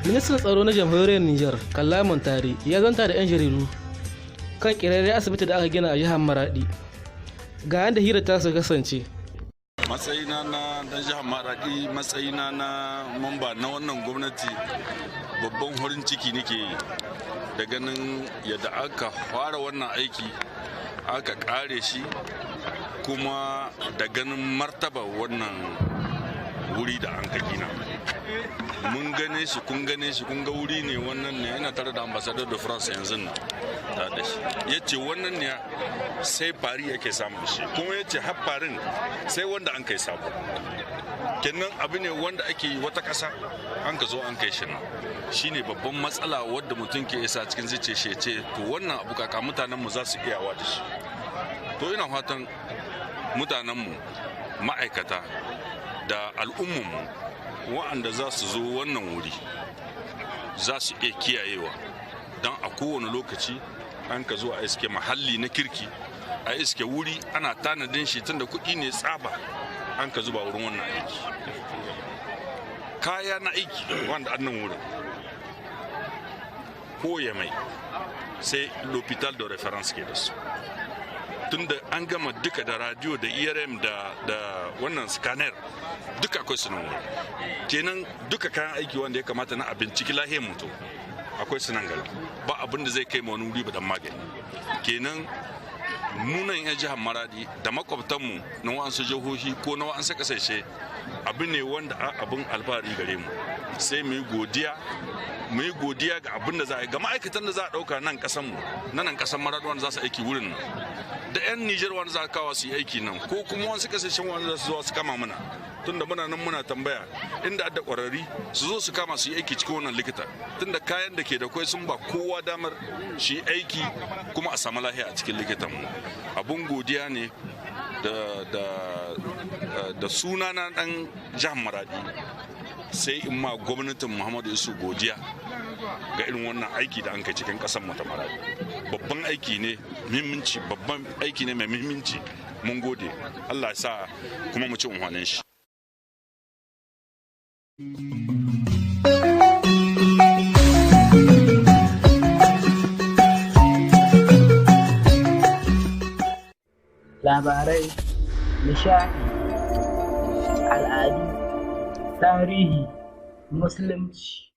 Ministan tsaro na jamhuriyar Nijar, Kalla Montari, ya zanta da 'yan jaridu kan ƙirarren asibiti da aka gina a jihar Maradi. Ga yadda hira ta su kasance. Matsayina na dan jihar Maradi, matsayina na mamba na wannan gwamnati, babban horin ciki nake da ganin yadda aka fara wannan aiki, aka kare shi, kuma da ganin martaba wannan wuri da an ka gina. Mun gane shi, kun gane shi, kun ga wuri ne wannan ne. Ina tare da ambassador de France yanzu nan ta da shi. Ya ce wannan ne sai Paris yake samun shi, kuma ya ce har Paris sai wanda an kai sabo. Kenan abu ne wanda ake yi wata ƙasa an ka zo an kai shi nan. Shi ne babban matsala wadda mutum ke isa cikin zuciya shi ce to wannan abu kaka mutanenmu za su iyawa da shi. To ina fatan mutanenmu, ma'aikata da al'ummanmu wa'anda za su zo wannan wuri za su iya kiyayewa don a kowane lokaci an ka zo a iske mahalli na kirki, a iske wuri ana tanadin shi tun da kuɗi ne tsaba an ka zuba wurin wannan aiki. Kaya na aiki wanda annan wurin ko ya mai sai l'hôpital de référence ke da su, tunda an gama duka da radio da ERM da wannan scanner duka akwai sunan wuri. Kenan duka kayan aiki wanda ya kamata na a binciki lahiyar mutum akwai sunan gari, ba abin da zai kai ma wani wuri ba dan magani. Kenan munan yan jihar Maradi da makwabtanmu na wa'ansu jihohi ko na wa'ansu kasashe abu ne wanda abin alfahari gare mu. Sai mu yi godiya ga abin da za a yi ga ma'aikatan da za a ɗauka nan ƙasanmu, na nan ƙasan Maradi wanda za su aiki wurin nan, da 'yan Nijar wanda za a kawo su yi aiki nan, ko kuma wasu kasashen wanda za su zo su kama mana, tunda muna nan muna tambaya inda adda ƙwararri su zo su kama su yi aiki cikin wannan likita, tunda kayan da ke da kwai sun ba kowa damar shi aiki kuma a samu lahiya a cikin likitanmu. Abun godiya ne da suna na ɗan jihar Maradi, sai in ma gwamnatin Muhammadu Isu godiya ga irin wannan aiki da an kai cikin ƙasar mu ta Maradi. Babban aiki ne muhimmanci, babban aiki ne mai muhimmanci. Mun gode, Allah ya sa kuma mu ci unhwanin shi. Labarai, nishaɗi, al'adu, tarihi, musulunci.